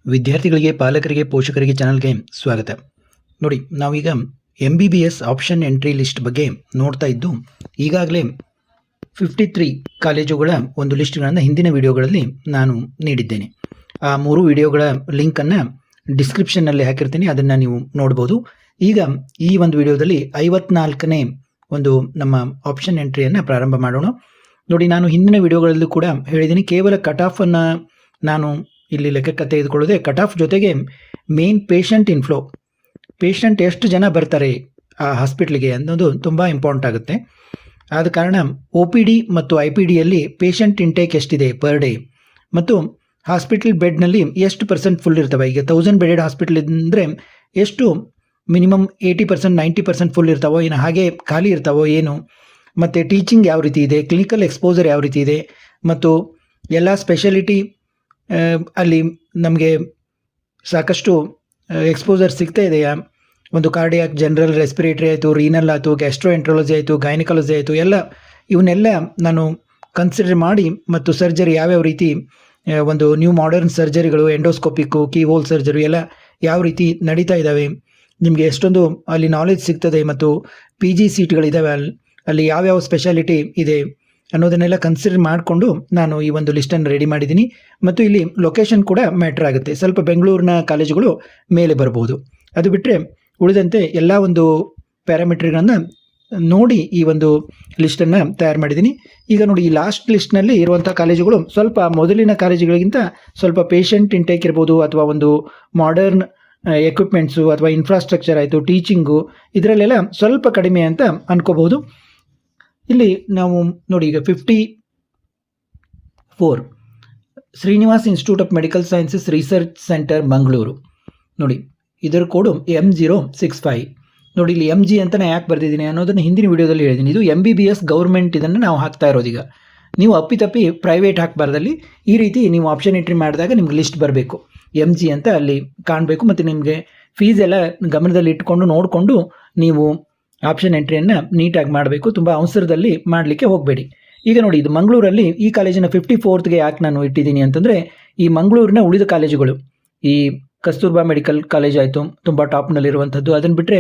ವಿದ್ಯಾರ್ಥಿಗಳಿಗೆ, ಪಾಲಕರಿಗೆ, ಪೋಷಕರಿಗೆ ಚಾನಲ್ಗೆ ಸ್ವಾಗತ. ನೋಡಿ, ನಾವೀಗ MBBS ಆಪ್ಷನ್ ಎಂಟ್ರಿ ಲಿಸ್ಟ್ ಬಗ್ಗೆ ನೋಡ್ತಾ ಇದ್ದು, ಈಗಾಗಲೇ 53 ಕಾಲೇಜುಗಳ ಒಂದು ಲಿಸ್ಟ್ಗಳನ್ನು ಹಿಂದಿನ ವಿಡಿಯೋಗಳಲ್ಲಿ ನಾನು ನೀಡಿದ್ದೇನೆ. ಆ 3 ವಿಡಿಯೋಗಳ ಲಿಂಕನ್ನು ಡಿಸ್ಕ್ರಿಪ್ಷನ್ನಲ್ಲಿ ಹಾಕಿರ್ತೀನಿ, ಅದನ್ನು ನೀವು ನೋಡ್ಬೋದು. ಈಗ ಈ ಒಂದು ವಿಡಿಯೋದಲ್ಲಿ 54ನೇ ಒಂದು ನಮ್ಮ ಆಪ್ಷನ್ ಎಂಟ್ರಿಯನ್ನು ಪ್ರಾರಂಭ ಮಾಡೋಣ. ನೋಡಿ, ನಾನು ಹಿಂದಿನ ವಿಡಿಯೋಗಳಲ್ಲೂ ಕೂಡ ಹೇಳಿದ್ದೀನಿ, ಕೇವಲ ಕಟ್ ಆಫನ್ನು ನಾನು ಇಲ್ಲಿ ಲೆಕ್ಕಕ್ಕೆ ತೆಗೆದುಕೊಳ್ಳೋದೆ. ಕಟ್ ಆಫ್ ಜೊತೆಗೆ ಮೇನ್ ಪೇಷಂಟ್ ಇನ್ಫ್ಲೋ, ಪೇಷಂಟ್ ಎಷ್ಟು ಜನ ಬರ್ತಾರೆ ಆ ಹಾಸ್ಪಿಟ್ಲಿಗೆ ಅನ್ನೋದು ತುಂಬ ಇಂಪಾರ್ಟೆಂಟ್ ಆಗುತ್ತೆ. ಆದ ಕಾರಣ OPD ಮತ್ತು IPDಯಲ್ಲಿ ಪೇಷಂಟ್ ಇಂಟೇಕ್ ಎಷ್ಟಿದೆ ಪರ್ ಡೇ, ಮತ್ತು ಹಾಸ್ಪಿಟಲ್ ಬೆಡ್ನಲ್ಲಿ ಎಷ್ಟು % ಫುಲ್ ಇರ್ತವೆ. ಈಗ 1000 ಬೆಡೆಡ್ ಹಾಸ್ಪಿಟಲ್ ಇದ್ದರೆ ಎಷ್ಟು ಮಿನಿಮಮ್ 80% 90% ಫುಲ್ ಇರ್ತಾವೋ, ಏನು ಹಾಗೆ ಖಾಲಿ ಇರ್ತಾವೋ ಏನು, ಮತ್ತು ಟೀಚಿಂಗ್ ಯಾವ ರೀತಿ ಇದೆ, ಕ್ಲಿನಿಕಲ್ ಎಕ್ಸ್ಪೋಜರ್ ಯಾವ ರೀತಿ ಇದೆ, ಮತ್ತು ಎಲ್ಲ ಸ್ಪೆಷಾಲಿಟಿ ಅಲ್ಲಿ ನಮಗೆ ಸಾಕಷ್ಟು ಎಕ್ಸ್ಪೋಜರ್ ಸಿಗ್ತಾ ಇದೆಯಾ. ಒಂದು ಕಾರ್ಡಿಯಾಕ್, ಜನರಲ್, ರೆಸ್ಪಿರೇಟರಿ ಆಯಿತು, ರೀನಲ್ ಆಯಿತು, ಗ್ಯಾಸ್ಟ್ರೋಎಂಟ್ರಾಲಜಿ ಆಯಿತು, ಗೈನಕಾಲಜಿ ಆಯಿತು, ಇವನ್ನೆಲ್ಲ ನಾನು ಕನ್ಸಿಡರ್ ಮಾಡಿ, ಮತ್ತು ಸರ್ಜರಿ ಯಾವ್ಯಾವ ರೀತಿ, ಒಂದು ನ್ಯೂ ಮಾಡರ್ನ್ ಸರ್ಜರಿಗಳು, ಎಂಡೋಸ್ಕೋಪಿಕ್ಕು, ಕೀಹೋಲ್ ಸರ್ಜರಿ ಎಲ್ಲ ಯಾವ ರೀತಿ ನಡೀತಾ ಇದ್ದಾವೆ, ನಿಮಗೆ ಎಷ್ಟೊಂದು ಅಲ್ಲಿ ನಾಲೆಜ್ ಸಿಗ್ತದೆ, ಮತ್ತು PG ಸೀಟ್ಗಳಿದ್ದಾವೆ, ಅಲ್ಲಿ ಯಾವ್ಯಾವ ಸ್ಪೆಷಾಲಿಟಿ ಇದೆ ಅನ್ನೋದನ್ನೆಲ್ಲ ಕನ್ಸಿಡರ್ ಮಾಡಿಕೊಂಡು ನಾನು ಈ ಒಂದು ಲಿಸ್ಟನ್ನು ರೆಡಿ ಮಾಡಿದ್ದೀನಿ. ಮತ್ತು ಇಲ್ಲಿ ಲೊಕೇಶನ್ ಕೂಡ ಮ್ಯಾಟ್ರ್ ಆಗುತ್ತೆ. ಸ್ವಲ್ಪ ಬೆಂಗಳೂರಿನ ಕಾಲೇಜುಗಳು ಮೇಲೆ ಬರ್ಬೋದು. ಅದು ಬಿಟ್ಟರೆ ಉಳಿದಂತೆ ಎಲ್ಲ ಒಂದು ಪ್ಯಾರಾಮೀಟರ್ಗಳನ್ನು ನೋಡಿ ಈ ಒಂದು ಲಿಸ್ಟನ್ನು ತಯಾರು ಮಾಡಿದ್ದೀನಿ. ಈಗ ನೋಡಿ, ಈ ಲಾಸ್ಟ್ ಲಿಸ್ಟ್ನಲ್ಲಿ ಇರುವಂಥ ಕಾಲೇಜುಗಳು ಸ್ವಲ್ಪ ಮೊದಲಿನ ಕಾಲೇಜುಗಳಿಗಿಂತ ಸ್ವಲ್ಪ ಪೇಷಂಟ್ ಇಂಟೇಕ್ ಇರ್ಬೋದು, ಅಥವಾ ಒಂದು ಮಾಡರ್ನ್ ಎಕ್ವಿಪ್ಮೆಂಟ್ಸು, ಅಥವಾ ಇನ್ಫ್ರಾಸ್ಟ್ರಕ್ಚರ್ ಆಯಿತು, ಟೀಚಿಂಗು, ಇದರಲ್ಲೆಲ್ಲ ಸ್ವಲ್ಪ ಕಡಿಮೆ ಅಂತ ಅನ್ಕೋಬಹುದು. ಇಲ್ಲಿ ನಾವು ನೋಡಿ, ಈಗ 54 Srinivas institute of medical sciences research centre Mangaluru. ನೋಡಿ, ಇದರ ಕೋಡು M065. ನೋಡಿ, ಇಲ್ಲಿ MG ಅಂತ ನಾನು ಯಾಕೆ ಬರೆದಿದ್ದೀನಿ ಅನ್ನೋದನ್ನು ಹಿಂದಿನ ವಿಡಿಯೋದಲ್ಲಿ ಹೇಳಿದ್ದೀನಿ. ಇದು MBBS ಗೌರ್ಮೆಂಟ್, ಇದನ್ನು ನಾವು ಹಾಕ್ತಾ ಇರೋದೀಗ. ನೀವು ಅಪ್ಪಿತಪ್ಪಿ ಪ್ರೈವೇಟ್ ಹಾಕಬಾರ್ದಲ್ಲಿ, ಈ ರೀತಿ ನೀವು ಆಪ್ಷನ್ ಎಂಟ್ರಿ ಮಾಡಿದಾಗ ನಿಮ್ಗೆ ಲಿಸ್ಟ್ ಬರಬೇಕು, MG ಅಂತ ಅಲ್ಲಿ ಕಾಣಬೇಕು. ಮತ್ತು ನಿಮಗೆ ಫೀಸ್ ಎಲ್ಲ ಗಮನದಲ್ಲಿ ಇಟ್ಕೊಂಡು ನೋಡಿಕೊಂಡು ನೀವು ಆಪ್ಷನ್ ಎಂಟ್ರಿಯನ್ನು ನೀಟಾಗಿ ಮಾಡಬೇಕು. ತುಂಬ ಅವಸರದಲ್ಲಿ ಮಾಡಲಿಕ್ಕೆ ಹೋಗಬೇಡಿ. ಈಗ ನೋಡಿ, ಇದು ಮಂಗಳೂರಲ್ಲಿ ಈ ಕಾಲೇಜಿನ 54ಗೆ ಯಾಕೆ ನಾನು ಇಟ್ಟಿದ್ದೀನಿ ಅಂತಂದರೆ, ಈ ಮಂಗಳೂರಿನ ಉಳಿದ ಕಾಲೇಜುಗಳು, ಈ ಕಸ್ತೂರ್ಬಾ ಮೆಡಿಕಲ್ ಕಾಲೇಜ್ ಆಯಿತು, ತುಂಬ ಟಾಪ್ನಲ್ಲಿರುವಂಥದ್ದು. ಅದನ್ನು ಬಿಟ್ಟರೆ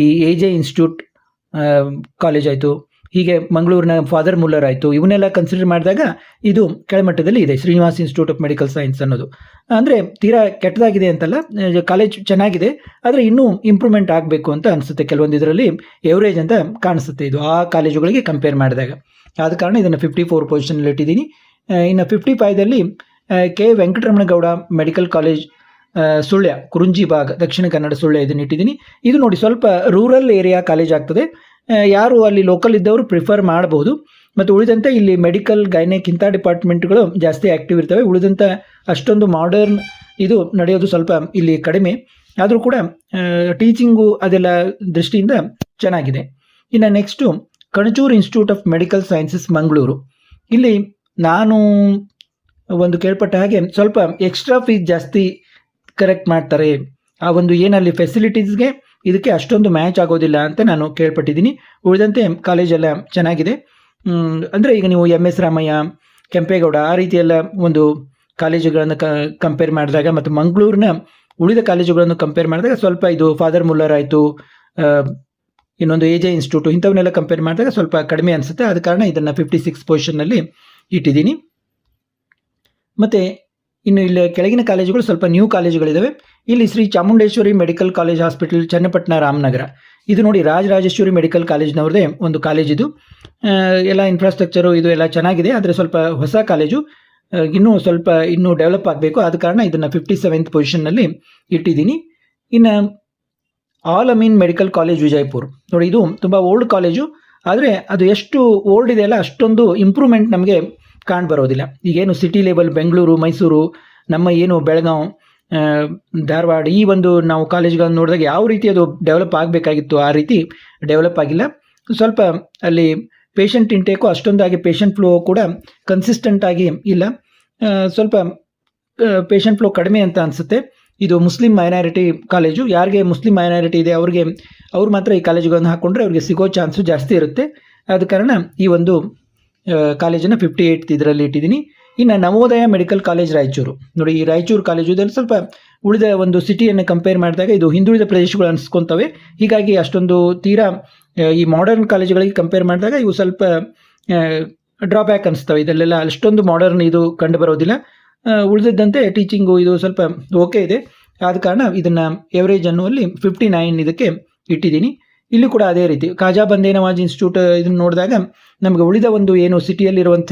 ಈ AJ ಇನ್ಸ್ಟಿಟ್ಯೂಟ್ ಕಾಲೇಜ್ ಆಯಿತು, ಹೀಗೆ ಮಂಗಳೂರಿನ ಫಾದರ್ ಮುಲ್ಲರ್ ಆಯಿತು, ಇವನ್ನೆಲ್ಲ ಕನ್ಸಿಡರ್ ಮಾಡಿದಾಗ ಇದು ಕೆಳಮಟ್ಟದಲ್ಲಿ ಇದೆ. Srinivas institute of medical science ಅನ್ನೋದು ಅಂದರೆ ತೀರಾ ಕೆಟ್ಟದಾಗಿದೆ ಅಂತಲ್ಲ, ಕಾಲೇಜ್ ಚೆನ್ನಾಗಿದೆ, ಆದರೆ ಇನ್ನೂ ಇಂಪ್ರೂವ್ಮೆಂಟ್ ಆಗಬೇಕು ಅಂತ ಅನಿಸುತ್ತೆ. ಕೆಲವೊಂದು ಇದರಲ್ಲಿ ಎವರೇಜ್ ಅಂತ ಕಾಣಿಸುತ್ತೆ ಇದು ಆ ಕಾಲೇಜುಗಳಿಗೆ ಕಂಪೇರ್ ಮಾಡಿದಾಗ. ಆದ ಕಾರಣ ಇದನ್ನು 54 ಪೊಸಿಷನಲ್ಲಿ ಇಟ್ಟಿದ್ದೀನಿ. ಇನ್ನು 55ದಲ್ಲಿ K Venkataramanagowda medical college Sullia, Kurunji Bhag, Dakshina Kannada, Sullia, ಇದನ್ನು ಇಟ್ಟಿದ್ದೀನಿ. ಇದು ನೋಡಿ, ಸ್ವಲ್ಪ ರೂರಲ್ ಏರಿಯಾ ಕಾಲೇಜ್ ಆಗ್ತದೆ. ಯಾರು ಅಲ್ಲಿ ಲೋಕಲ್ ಇದ್ದವರು ಪ್ರಿಫರ್ ಮಾಡ್ಬೋದು. ಮತ್ತು ಉಳಿದಂತೆ ಇಲ್ಲಿ ಮೆಡಿಕಲ್, ಗೈನೆಕ್ ಇಂಥ ಡಿಪಾರ್ಟ್ಮೆಂಟ್ಗಳು ಜಾಸ್ತಿ ಆ್ಯಕ್ಟಿವ್ ಇರ್ತವೆ. ಉಳಿದಂಥ ಅಷ್ಟೊಂದು ಮಾಡರ್ನ್ ಇದು ನಡೆಯೋದು ಸ್ವಲ್ಪ ಇಲ್ಲಿ ಕಡಿಮೆ. ಆದರೂ ಕೂಡ ಟೀಚಿಂಗು ಅದೆಲ್ಲ ದೃಷ್ಟಿಯಿಂದ ಚೆನ್ನಾಗಿದೆ. ಇನ್ನು next Kanachur institute of medical sciences Mangaluru. ಇಲ್ಲಿ ನಾನು ಒಂದು ಕೇಳ್ಪಟ್ಟ ಹಾಗೆ ಸ್ವಲ್ಪ ಎಕ್ಸ್ಟ್ರಾ ಫೀಸ್ ಜಾಸ್ತಿ ಕರೆಕ್ಟ್ ಮಾಡ್ತಾರೆ. ಆ ಒಂದು ಏನಲ್ಲಿ ಫೆಸಿಲಿಟೀಸ್ಗೆ ಇದಕ್ಕೆ ಅಷ್ಟೊಂದು ಮ್ಯಾಚ್ ಆಗೋದಿಲ್ಲ ಅಂತ ನಾನು ಕೇಳ್ಪಟ್ಟಿದ್ದೀನಿ. ಉಳಿದಂತೆ ಕಾಲೇಜೆಲ್ಲ ಚೆನ್ನಾಗಿದೆ. ಅಂದರೆ ಈಗ ನೀವು MS ರಾಮಯ್ಯ, ಕೆಂಪೇಗೌಡ ಆ ರೀತಿಯೆಲ್ಲ ಒಂದು ಕಾಲೇಜುಗಳನ್ನು ಕಂಪೇರ್ ಮಾಡಿದಾಗ, ಮತ್ತು ಮಂಗಳೂರಿನ ಉಳಿದ ಕಾಲೇಜುಗಳನ್ನು ಕಂಪೇರ್ ಮಾಡಿದಾಗ ಸ್ವಲ್ಪ ಇದು ಫಾದರ್ ಮುಲ್ಲರ್ ಆಯಿತು, ಇನ್ನೊಂದು AJ ಇನ್ಸ್ಟಿಟ್ಯೂಟು, ಇಂಥವನ್ನೆಲ್ಲ ಕಂಪೇರ್ ಮಾಡಿದಾಗ ಸ್ವಲ್ಪ ಕಡಿಮೆ ಅನಿಸುತ್ತೆ. ಆದ ಕಾರಣ ಇದನ್ನು 56 ಪೊಸಿಷನ್ನಲ್ಲಿ ಇಟ್ಟಿದ್ದೀನಿ. ಮತ್ತು ಇನ್ನು ಇಲ್ಲಿ ಕೆಳಗಿನ ಕಾಲೇಜುಗಳು ಸ್ವಲ್ಪ ನ್ಯೂ ಕಾಲೇಜುಗಳಿದ್ದಾವೆ. ಇಲ್ಲಿ Shri Chamundeshwari medical college hospital, Channapatna, Ramanagara. ಇದು ನೋಡಿ, ರಾಜರಾಜೇಶ್ವರಿ ಮೆಡಿಕಲ್ ಕಾಲೇಜ್ನವ್ರದೇ ಒಂದು ಕಾಲೇಜಿದು. ಎಲ್ಲ ಇನ್ಫ್ರಾಸ್ಟ್ರಕ್ಚರು ಇದು ಎಲ್ಲ ಚೆನ್ನಾಗಿದೆ, ಆದರೆ ಸ್ವಲ್ಪ ಹೊಸ ಕಾಲೇಜು, ಇನ್ನೂ ಡೆವಲಪ್ ಆಗಬೇಕು. ಆದ ಕಾರಣ ಇದನ್ನು 57th ಪೊಸಿಷನ್ನಲ್ಲಿ ಇಟ್ಟಿದ್ದೀನಿ. ಇನ್ನು all Amin medical college Vijayapura. ನೋಡಿ, ಇದು ತುಂಬ ಓಲ್ಡ್ ಕಾಲೇಜು, ಆದರೆ ಅದು ಎಷ್ಟು ಓಲ್ಡ್ ಇದೆಯಲ್ಲ ಅಷ್ಟೊಂದು ಇಂಪ್ರೂವ್ಮೆಂಟ್ ನಮಗೆ ಕಾಣ್ಬರೋದಿಲ್ಲ. ಈಗೇನು ಸಿಟಿ ಲೆವೆಲ್ ಬೆಂಗಳೂರು, ಮೈಸೂರು, ನಮ್ಮ ಏನು ಬೆಳಗಾವಿ, ಧಾರವಾಡ, ಈ ಒಂದು ನಾವು ಕಾಲೇಜ್ಗಳನ್ನು ನೋಡಿದಾಗ ಯಾವ ರೀತಿ ಅದು ಡೆವಲಪ್ ಆಗಬೇಕಾಗಿತ್ತು ಆ ರೀತಿ ಡೆವಲಪ್ ಆಗಿಲ್ಲ. ಸ್ವಲ್ಪ ಅಲ್ಲಿ ಪೇಷಂಟ್ ಇಂಟೇಕು ಅಷ್ಟೊಂದಾಗಿ, ಪೇಷಂಟ್ ಫ್ಲೋ ಕೂಡ ಕನ್ಸಿಸ್ಟೆಂಟ್ ಆಗಿ ಇಲ್ಲ, ಸ್ವಲ್ಪ ಪೇಷಂಟ್ ಫ್ಲೋ ಕಡಿಮೆ ಅಂತ ಅನಿಸುತ್ತೆ. ಇದು ಮುಸ್ಲಿಂ ಮೈನಾರಿಟಿ ಕಾಲೇಜು. ಯಾರಿಗೆ ಮುಸ್ಲಿಂ ಮೈನಾರಿಟಿ ಇದೆ ಅವ್ರು ಮಾತ್ರ ಈ ಕಾಲೇಜುಗಳನ್ನು ಹಾಕ್ಕೊಂಡ್ರೆ ಅವ್ರಿಗೆ ಸಿಗೋ ಚಾನ್ಸು ಜಾಸ್ತಿ ಇರುತ್ತೆ. ಆದ ಕಾರಣ ಈ ಒಂದು ಕಾಲೇಜನ್ನು 58 ಇದರಲ್ಲಿ ಇಟ್ಟಿದ್ದೀನಿ. ಇನ್ನು ನವೋದಯ ಮೆಡಿಕಲ್ ಕಾಲೇಜ್ ರಾಯಚೂರು. ನೋಡಿ, ಈ ರಾಯಚೂರು ಕಾಲೇಜು ಇದರಲ್ಲಿ ಸ್ವಲ್ಪ ಉಳಿದ ಒಂದು ಸಿಟಿಯನ್ನು ಕಂಪೇರ್ ಮಾಡಿದಾಗ ಇದು ಹಿಂದುಳಿದ ಪ್ರದೇಶಗಳು ಅನಿಸ್ಕೊತವೆ. ಹೀಗಾಗಿ ಅಷ್ಟೊಂದು ತೀರಾ ಈ ಮಾಡರ್ನ್ ಕಾಲೇಜುಗಳಿಗೆ ಕಂಪೇರ್ ಮಾಡಿದಾಗ ಇವು ಸ್ವಲ್ಪ ಡ್ರಾಬ್ಯಾಕ್ ಅನಿಸ್ತವೆ. ಇದರಲ್ಲೆಲ್ಲ ಅಷ್ಟೊಂದು ಮಾಡರ್ನ್ ಇದು ಕಂಡು ಬರೋದಿಲ್ಲ. ಉಳಿದಿದ್ದಂತೆ ಟೀಚಿಂಗು ಇದು ಸ್ವಲ್ಪ ಓಕೆ ಇದೆ. ಆದ ಕಾರಣ ಇದನ್ನು ಎವರೇಜ್ ಅನ್ನುವಲ್ಲಿ 59 ಇದಕ್ಕೆ ಇಟ್ಟಿದ್ದೀನಿ. ಇಲ್ಲಿ ಕೂಡ ಅದೇ ರೀತಿ ಖಾಜಾ ಬಂದೇ ನವಾಜ್ ಇನ್ಸ್ಟಿಟ್ಯೂಟ್ ಇದನ್ನು ನೋಡಿದಾಗ ನಮಗೆ ಉಳಿದ ಒಂದು ಏನು ಸಿಟಿಯಲ್ಲಿರುವಂಥ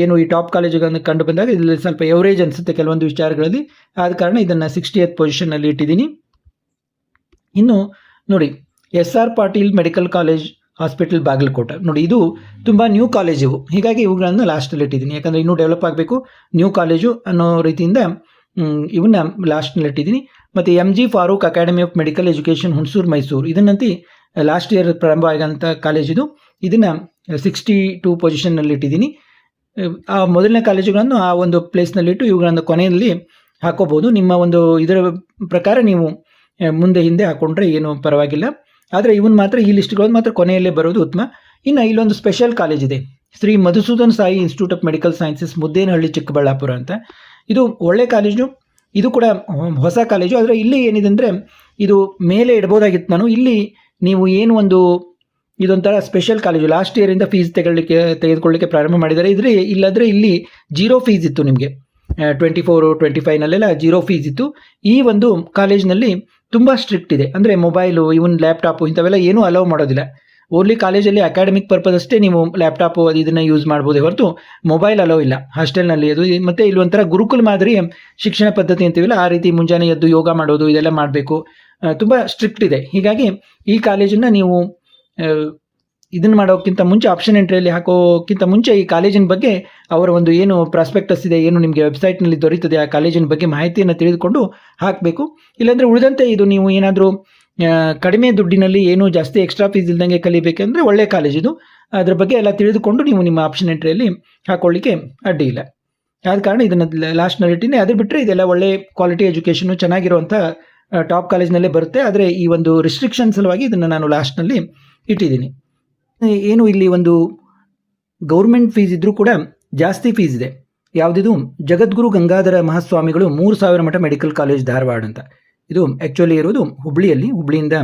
ಏನು ಈ ಟಾಪ್ ಕಾಲೇಜುಗಳನ್ನು ಕಂಡು ಬಂದಾಗ ಇದರಲ್ಲಿ ಸ್ವಲ್ಪ ಎವರೇಜ್ ಅನಿಸುತ್ತೆ ಕೆಲವೊಂದು ವಿಚಾರಗಳಲ್ಲಿ. ಆದ ಕಾರಣ ಇದನ್ನು 60th ಪೊಸಿಷನ್ನಲ್ಲಿ ಇಟ್ಟಿದ್ದೀನಿ. ಇನ್ನು ನೋಡಿ, SR Patil medical college hospital Bagalkote. ನೋಡಿ, ಇದು ತುಂಬ ನ್ಯೂ ಕಾಲೇಜ್ ಇವು. ಹೀಗಾಗಿ ಇವುಗಳನ್ನು ಲಾಸ್ಟಲ್ಲಿ ಇಟ್ಟಿದ್ದೀನಿ. ಯಾಕಂದರೆ ಇನ್ನೂ ಡೆವಲಪ್ ಆಗಬೇಕು, ನ್ಯೂ ಕಾಲೇಜು ಅನ್ನೋ ರೀತಿಯಿಂದ ಇವನ್ನ ಲಾಸ್ಟ್ನಲ್ಲಿ ಇಟ್ಟಿದ್ದೀನಿ. ಮತ್ತು MG Farooq academy of medical education Hunsur Mysore, ಇದನ್ನಂತೂ ಲಾಸ್ಟ್ ಇಯರ್ ಪ್ರಾರಂಭ ಆಗೋಂಥ ಕಾಲೇಜ್ ಇದು. ಇದನ್ನು 62 ಪೊಸಿಷನ್ನಲ್ಲಿ ಇಟ್ಟಿದ್ದೀನಿ. ಆ ಮೊದಲನೇ ಕಾಲೇಜುಗಳನ್ನು ಆ ಒಂದು ಪ್ಲೇಸ್ನಲ್ಲಿಟ್ಟು ಇವುಗಳನ್ನು ಕೊನೆಯಲ್ಲಿ ಹಾಕೋಬೋದು. ನಿಮ್ಮ ಒಂದು ಇದರ ಪ್ರಕಾರ ನೀವು ಮುಂದೆ ಹಿಂದೆ ಹಾಕ್ಕೊಂಡ್ರೆ ಏನು ಪರವಾಗಿಲ್ಲ. ಆದರೆ ಇವನ್ ಮಾತ್ರ ಈ ಲಿಸ್ಟ್ಗಳನ್ನು ಮಾತ್ರ ಕೊನೆಯಲ್ಲೇ ಬರೋದು ಉತ್ತಮ. ಇನ್ನು ಇಲ್ಲೊಂದು ಸ್ಪೆಷಲ್ ಕಾಲೇಜ್ ಇದೆ, Shri Madhusudan Sai institute of medical sciences, Muddenahalli, Chikkaballapur ಅಂತ. ಇದು ಒಳ್ಳೆ ಕಾಲೇಜು, ಇದು ಕೂಡ ಹೊಸ ಕಾಲೇಜು. ಆದರೆ ಇಲ್ಲಿ ಏನಿದೆ ಅಂದರೆ ಇದು ಮೇಲೆ ಇಡ್ಬೋದಾಗಿತ್ತು ನಾನು. ಇಲ್ಲಿ ನೀವು ಏನು ಒಂದು ಇದೊಂಥರ ಸ್ಪೆಷಲ್ ಕಾಲೇಜು, ಲಾಸ್ಟ್ ಇಯರಿಂದ ಫೀಸ್ ತೆಗೆದುಕೊಳ್ಳಿಕ್ಕೆ ಪ್ರಾರಂಭ ಮಾಡಿದ್ದಾರೆ. ಇಲ್ಲಾದರೆ ಇಲ್ಲಿ 0 ಫೀಸ್ ಇತ್ತು ನಿಮಗೆ. 24-25ನಲ್ಲೆಲ್ಲ 0 ಫೀಸ್ ಇತ್ತು. ಈ ಒಂದು ಕಾಲೇಜ್ನಲ್ಲಿ ತುಂಬ ಸ್ಟ್ರಿಕ್ಟ್ ಇದೆ. ಅಂದರೆ ಮೊಬೈಲು, ಇವನ್ ಲ್ಯಾಪ್ಟಾಪು ಇಂಥವೆಲ್ಲ ಏನೂ ಅಲೌ ಮಾಡೋದಿಲ್ಲ. ಓನ್ಲಿ ಕಾಲೇಜಲ್ಲಿ ಅಕಾಡೆಮಿಕ್ ಪರ್ಪಸ್ ಅಷ್ಟೇ ನೀವು ಲ್ಯಾಪ್ಟಾಪು ಇದನ್ನು ಯೂಸ್ ಮಾಡ್ಬೋದೇ ಹೊರತು ಮೊಬೈಲ್ ಅಲೋ ಇಲ್ಲ ಹಾಸ್ಟೆಲ್ನಲ್ಲಿ. ಅದು ಮತ್ತು ಇಲ್ಲಿ ಒಂಥರ ಗುರುಕುಲ್ ಮಾದರಿ ಶಿಕ್ಷಣ ಪದ್ಧತಿ ಅಂತೀವಿಲ್ಲ, ಆ ರೀತಿ ಮುಂಜಾನೆ ಎದ್ದು ಯೋಗ ಮಾಡೋದು ಇದೆಲ್ಲ ಮಾಡಬೇಕು. ತುಂಬ ಸ್ಟ್ರಿಕ್ಟ್ ಇದೆ. ಹೀಗಾಗಿ ಈ ಕಾಲೇಜನ್ನು ನೀವು ಇದನ್ನು ಮಾಡೋಕ್ಕಿಂತ ಮುಂಚೆ, ಆಪ್ಷನ್ ಎಂಟ್ರಿಯಲ್ಲಿ ಹಾಕೋಕ್ಕಿಂತ ಮುಂಚೆ ಈ ಕಾಲೇಜಿನ ಬಗ್ಗೆ ಅವರ ಒಂದು ಏನು ಪ್ರಾಸ್ಪೆಕ್ಟಸ್ ಇದೆ, ಏನು ನಿಮಗೆ ವೆಬ್ಸೈಟ್ನಲ್ಲಿ ದೊರೀತದೆ, ಆ ಕಾಲೇಜಿನ ಬಗ್ಗೆ ಮಾಹಿತಿಯನ್ನು ತಿಳಿದುಕೊಂಡು ಹಾಕಬೇಕು. ಇಲ್ಲಾಂದರೆ ಉಳಿದಂತೆ ಇದು ನೀವು ಏನಾದರೂ ಕಡಿಮೆ ದುಡ್ಡಿನಲ್ಲಿ ಏನು ಜಾಸ್ತಿ ಎಕ್ಸ್ಟ್ರಾ ಫೀಸ್ ಇಲ್ದಂಗೆ ಕಲಿಬೇಕೆಂದರೆ ಒಳ್ಳೆ ಕಾಲೇಜ್ ಇದು. ಅದರ ಬಗ್ಗೆ ಎಲ್ಲ ತಿಳಿದುಕೊಂಡು ನೀವು ನಿಮ್ಮ ಆಪ್ಷನ್ ಎಂಟ್ರಿಯಲ್ಲಿ ಹಾಕೊಳ್ಳಿಕ್ಕೆ ಅಡ್ಡಿ ಇಲ್ಲ. ಆದ ಕಾರಣ ಇದನ್ನು ಲಾಸ್ಟ್ನಲ್ಲಿ ಇಟ್ಟಿನಿ. ಅದು ಬಿಟ್ಟರೆ ಇದೆಲ್ಲ ಒಳ್ಳೆ ಕ್ವಾಲಿಟಿ ಎಜುಕೇಷನು ಚೆನ್ನಾಗಿರುವಂಥ ಟಾಪ್ ಕಾಲೇಜ್ನಲ್ಲೇ ಬರುತ್ತೆ. ಆದರೆ ಈ ಒಂದು ರಿಸ್ಟ್ರಿಕ್ಷನ್ ಸಲುವಾಗಿ ಇದನ್ನು ನಾನು ಲಾಸ್ಟ್ನಲ್ಲಿ ಇಟ್ಟಿದ್ದೀನಿ. ಏನು ಇಲ್ಲಿ ಒಂದು ಗೌರ್ಮೆಂಟ್ ಫೀಸ್ ಇದ್ದರೂ ಕೂಡ ಜಾಸ್ತಿ ಫೀಸ್ ಇದೆ. ಯಾವುದಿದು ಜಗದ್ಗುರು ಗಂಗಾಧರ ಮಹಾಸ್ವಾಮಿಗಳು 3000 ಮಠ ಮೆಡಿಕಲ್ ಕಾಲೇಜ್ ಧಾರವಾಡ ಅಂತ. ಇದು ಆ್ಯಕ್ಚುಲಿ ಇರೋದು ಹುಬ್ಳಿಯಿಂದ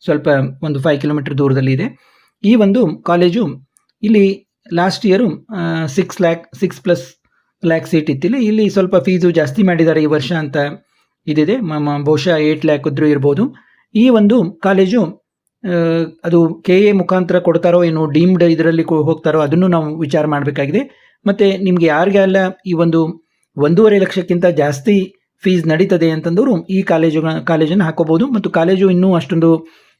ಸ್ವಲ್ಪ ಒಂದು 5 ಕಿಲೋಮೀಟರ್ ದೂರದಲ್ಲಿ ಇದೆ. ಈ ಒಂದು ಕಾಲೇಜು ಇಲ್ಲಿ ಲಾಸ್ಟ್ ಇಯರು 6+ ಲ್ಯಾಕ್ ಸೀಟ್ ಇತ್ತಿಲ್ಲ. ಇಲ್ಲಿ ಸ್ವಲ್ಪ ಫೀಸು ಜಾಸ್ತಿ ಮಾಡಿದ್ದಾರೆ ಈ ವರ್ಷ ಅಂತ ಇದಿದೆ. ಬಹುಶಃ 8 ಲ್ಯಾಕ್ ಇದ್ರೂ ಇರ್ಬೋದು. ಈ ಒಂದು ಕಾಲೇಜು ಅದು KA ಮುಖಾಂತರ ಕೊಡ್ತಾರೋ ಏನು ಡೀಮ್ಡ್ ಇದರಲ್ಲಿ ಹೋಗ್ತಾರೋ ಅದನ್ನು ನಾವು ವಿಚಾರ ಮಾಡಬೇಕಾಗಿದೆ. ಮತ್ತು ನಿಮಗೆ ಯಾರಿಗೆಲ್ಲ ಈ ಒಂದು 1.5 ಲಕ್ಷಕ್ಕಿಂತ ಜಾಸ್ತಿ ಫೀಸ್ ನಡೀತದೆ ಅಂತಂದವರು ಈ ಕಾಲೇಜನ್ನು ಹಾಕೋಬೋದು. ಮತ್ತು ಕಾಲೇಜು ಇನ್ನೂ ಅಷ್ಟೊಂದು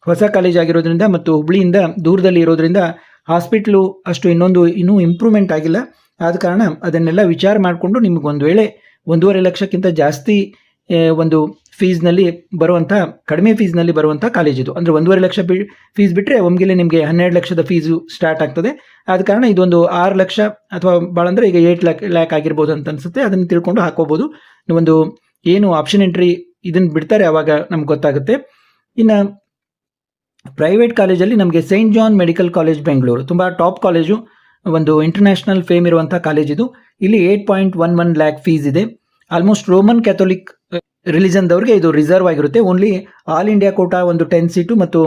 ಹೊಸ ಕಾಲೇಜ್ ಆಗಿರೋದ್ರಿಂದ ಮತ್ತು ಹುಬ್ಳಿಯಿಂದ ದೂರದಲ್ಲಿ ಇರೋದ್ರಿಂದ ಹಾಸ್ಪಿಟ್ಲು ಅಷ್ಟು ಇನ್ನೂ ಇಂಪ್ರೂವ್ಮೆಂಟ್ ಆಗಿಲ್ಲ. ಆದ ಕಾರಣ ಅದನ್ನೆಲ್ಲ ವಿಚಾರ ಮಾಡಿಕೊಂಡು ನಿಮ್ಗೆ ಒಂದು ವೇಳೆ 1.5 ಲಕ್ಷಕ್ಕಿಂತ ಜಾಸ್ತಿ ಒಂದು ಫೀಸ್ನಲ್ಲಿ ಬರುವಂಥ, ಕಡಿಮೆ ಫೀಸ್ನಲ್ಲಿ ಬರುವಂಥ ಕಾಲೇಜ್ ಇದು. ಅಂದರೆ 1.5 ಲಕ್ಷ ಫೀಸ್ ಬಿಟ್ಟರೆ ಒಮ್ಮೆಲೆ ನಿಮಗೆ 12 ಲಕ್ಷದ ಫೀಸು ಸ್ಟಾರ್ಟ್ ಆಗ್ತದೆ. ಆದ ಕಾರಣ ಇದೊಂದು 6 ಲಕ್ಷ ಅಥವಾ ಭಾಳ ಅಂದರೆ ಈಗ 8 ಲ್ಯಾಕ್ ಆಗಿರ್ಬೋದು ಅಂತ ಅನಿಸುತ್ತೆ. ಅದನ್ನು ತಿಳ್ಕೊಂಡು ಹಾಕೋಬೋದು. ಒಂದು ಏನು ಆಪ್ಷನ್ ಎಂಟ್ರಿ ಇದನ್ನು ಬಿಡ್ತಾರೆ ಆವಾಗ ನಮ್ಗೆ ಗೊತ್ತಾಗುತ್ತೆ. ಇನ್ನು ಪ್ರೈವೇಟ್ ಕಾಲೇಜಲ್ಲಿ ನಮಗೆ Saint John medical college Bengaluru ತುಂಬ ಟಾಪ್ ಕಾಲೇಜು, ಒಂದು ಇಂಟರ್ನ್ಯಾಷನಲ್ ಫೇಮ್ ಇರುವಂಥ ಕಾಲೇಜ್ ಇದು. ಇಲ್ಲಿ 8.11 ಲ್ಯಾಕ್ ಫೀಸ್ ಇದೆ. ಆಲ್ಮೋಸ್ಟ್ ರೋಮನ್ ಕ್ಯಾಥೋಲಿಕ್ ರಿಲಿಜನ್ದವ್ರಿಗೆ ಇದು ರಿಸರ್ವ್ ಆಗಿರುತ್ತೆ. ಓನ್ಲಿ ಆಲ್ ಇಂಡಿಯಾ ಕೋಟಾ ಒಂದು 10 ಸೀಟು ಮತ್ತು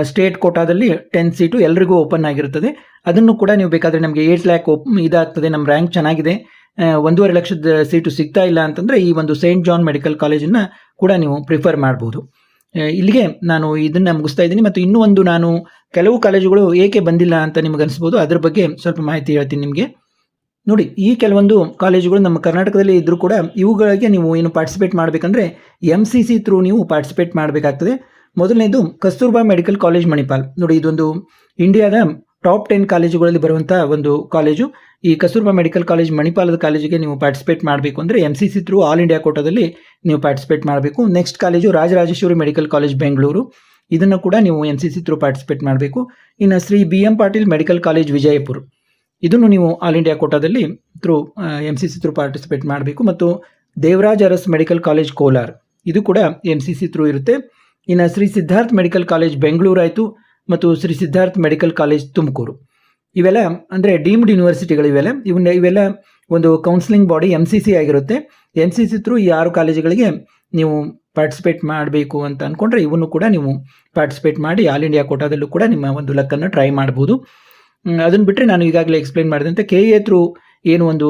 ಸ್ಟೇಟ್ ಕೋಟಾದಲ್ಲಿ 10 ಸೀಟು ಎಲ್ರಿಗೂ ಓಪನ್ ಆಗಿರುತ್ತದೆ. ಅದನ್ನು ಕೂಡ ನೀವು ಬೇಕಾದರೆ ನಮಗೆ 8 ಲ್ಯಾಕ್ ಇದಾಗ್ತದೆ, ನಮ್ಮ ರ್ಯಾಂಕ್ ಚೆನ್ನಾಗಿದೆ, 1.5 ಲಕ್ಷದ ಸೀಟು ಸಿಗ್ತಾ ಇಲ್ಲ ಅಂತಂದರೆ ಈ ಒಂದು ಸೈಂಟ್ ಜಾನ್ ಮೆಡಿಕಲ್ ಕಾಲೇಜನ್ನು ಕೂಡ ನೀವು ಪ್ರಿಫರ್ ಮಾಡ್ಬೋದು. ಇಲ್ಲಿಗೆ ನಾನು ಇದನ್ನು ಮುಗಿಸ್ತಾ ಇದ್ದೀನಿ. ಮತ್ತು ಇನ್ನೂ ಒಂದು ನಾನು ಕೆಲವು ಕಾಲೇಜುಗಳು ಏಕೆ ಬಂದಿಲ್ಲ ಅಂತ ನಿಮಗೆ ಅನಿಸ್ಬೋದು, ಅದ್ರ ಬಗ್ಗೆ ಸ್ವಲ್ಪ ಮಾಹಿತಿ ಹೇಳ್ತೀನಿ ನಿಮಗೆ. ನೋಡಿ, ಈ ಕೆಲವೊಂದು ಕಾಲೇಜುಗಳು ನಮ್ಮ ಕರ್ನಾಟಕದಲ್ಲಿ ಇದ್ದರೂ ಕೂಡ ಇವುಗಳಿಗೆ ನೀವು ಏನು ಪಾರ್ಟಿಸಿಪೇಟ್ ಮಾಡಬೇಕಂದ್ರೆ MCC ಥ್ರೂ ನೀವು ಪಾರ್ಟಿಸಿಪೇಟ್ ಮಾಡಬೇಕಾಗ್ತದೆ. ಮೊದಲನೇದು ಕಸ್ತೂರ್ಬಾ ಮೆಡಿಕಲ್ ಕಾಲೇಜ್ ಮಣಿಪಾಲ್. ನೋಡಿ, ಇದೊಂದು ಇಂಡಿಯಾದ ಟಾಪ್ 10 ಕಾಲೇಜುಗಳಲ್ಲಿ ಬರುವಂಥ ಒಂದು ಕಾಲೇಜು. ಈ ಕಸ್ತೂರ್ಬಾ ಮೆಡಿಕಲ್ ಕಾಲೇಜ್ ಮಣಿಪಾಲದ ಕಾಲೇಜಿಗೆ ನೀವು ಪಾರ್ಟಿಸಿಪೇಟ್ ಮಾಡಬೇಕು ಅಂದರೆ MCC ಥ್ರೂ ಆಲ್ ಇಂಡಿಯಾ ಕೋಟಾದಲ್ಲಿ ನೀವು ಪಾರ್ಟಿಸಿಪೇಟ್ ಮಾಡಬೇಕು. Next college Rajarajeshwari medical college Bengaluru. ಇದನ್ನು ಕೂಡ ನೀವು MCC ಥ್ರೂ ಪಾರ್ಟಿಸಿಪೇಟ್ ಮಾಡಬೇಕು. ಇನ್ನು Shri BM Patil medical college Vijayapura, ಇದನ್ನು ನೀವು ಆಲ್ ಇಂಡಿಯಾ ಕೋಟಾದಲ್ಲಿ MCC ಥ್ರೂ ಪಾರ್ಟಿಸಿಪೇಟ್ ಮಾಡಬೇಕು. ಮತ್ತು ದೇವರಾಜ್ ಅರಸ್ ಮೆಡಿಕಲ್ ಕಾಲೇಜ್ ಕೋಲಾರ, ಇದು ಕೂಡ MCC ಥ್ರೂ ಇರುತ್ತೆ. ಇನ್ನು ಶ್ರೀ ಸಿದ್ಧಾರ್ಥ್ ಮೆಡಿಕಲ್ ಕಾಲೇಜ್ ಬೆಂಗಳೂರು ಆಯಿತು, ಮತ್ತು ಶ್ರೀ ಸಿದ್ಧಾರ್ಥ್ ಮೆಡಿಕಲ್ ಕಾಲೇಜ್ ತುಮಕೂರು. ಇವೆಲ್ಲ ಅಂದರೆ ಡೀಮ್ಡ್ ಯೂನಿವರ್ಸಿಟಿಗಳು. ಇವೆಲ್ಲ ಒಂದು ಕೌನ್ಸಿಲಿಂಗ್ ಬಾಡಿ MCC ಆಗಿರುತ್ತೆ. MCC ಥ್ರೂ ಈ 6 ಕಾಲೇಜುಗಳಿಗೆ ನೀವು ಪಾರ್ಟಿಸಿಪೇಟ್ ಮಾಡಬೇಕು ಅಂತ ಅಂದ್ಕೊಂಡ್ರೆ ಇವನ್ನು ಕೂಡ ನೀವು ಪಾರ್ಟಿಸಿಪೇಟ್ ಮಾಡಿ ಆಲ್ ಇಂಡಿಯಾ ಕೋಟಾದಲ್ಲೂ ಕೂಡ ನಿಮ್ಮ ಒಂದು ಲಕ್ಕನ್ನು ಟ್ರೈ ಮಾಡ್ಬೋದು. ಅದನ್ನು ಬಿಟ್ಟರೆ ನಾನು ಈಗಾಗಲೇ ಎಕ್ಸ್ಪ್ಲೇನ್ ಮಾಡಿದಂತೆ KA ಥ್ರೂ ಏನು ಒಂದು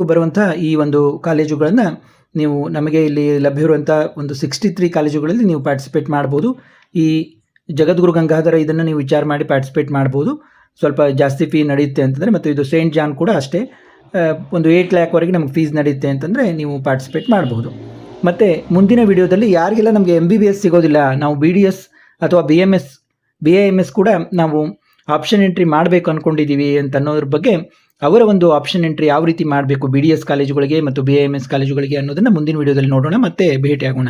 ಬರುವಂಥ ಈ ಒಂದು ಕಾಲೇಜುಗಳನ್ನು ನೀವು ನಮಗೆ ಇಲ್ಲಿ ಲಭ್ಯವಿರುವಂಥ ಒಂದು 63 ಕಾಲೇಜುಗಳಲ್ಲಿ ನೀವು ಪಾರ್ಟಿಸಿಪೇಟ್ ಮಾಡ್ಬೋದು. ಈ ಜಗದ್ಗುರು ಗಂಗಾಧರ ಇದನ್ನು ನೀವು ವಿಚಾರ ಮಾಡಿ ಪಾರ್ಟಿಸಿಪೇಟ್ ಮಾಡ್ಬೋದು. ಸ್ವಲ್ಪ ಜಾಸ್ತಿ ಫೀ ನಡೆಯುತ್ತೆ ಅಂತಂದರೆ, ಮತ್ತು ಇದು ಸೇಂಟ್ ಜಾನ್ ಕೂಡ ಅಷ್ಟೇ, ಒಂದು 8 ಲ್ಯಾಕ್ವರೆಗೆ ನಮಗೆ ಫೀಸ್ ನಡೆಯುತ್ತೆ ಅಂತಂದರೆ ನೀವು ಪಾರ್ಟಿಸಿಪೇಟ್ ಮಾಡ್ಬೋದು. ಮತ್ತು ಮುಂದಿನ ವಿಡಿಯೋದಲ್ಲಿ ಯಾರಿಗೆಲ್ಲ ನಮಗೆ MBBS ಸಿಗೋದಿಲ್ಲ, ನಾವು BDS ಅಥವಾ BAMS ಕೂಡ ನಾವು ಆಪ್ಷನ್ ಎಂಟ್ರಿ ಮಾಡಬೇಕು ಅಂದ್ಕೊಂಡಿದ್ದೀವಿ ಅಂತ ಅನ್ನೋದ್ರ ಬಗ್ಗೆ, ಅವರ ಒಂದು ಆಪ್ಷನ್ ಎಂಟ್ರಿ ಯಾವ ರೀತಿ ಮಾಡಬೇಕು BDS ಕಾಲೇಜುಗಳಿಗೆ ಮತ್ತು BAMS ಕಾಲೇಜುಗಳಿಗೆ ಅನ್ನೋದನ್ನು ಮುಂದಿನ ವಿಡಿಯೋದಲ್ಲಿ ನೋಡೋಣ. ಮತ್ತೆ ಭೇಟಿಯಾಗೋಣ.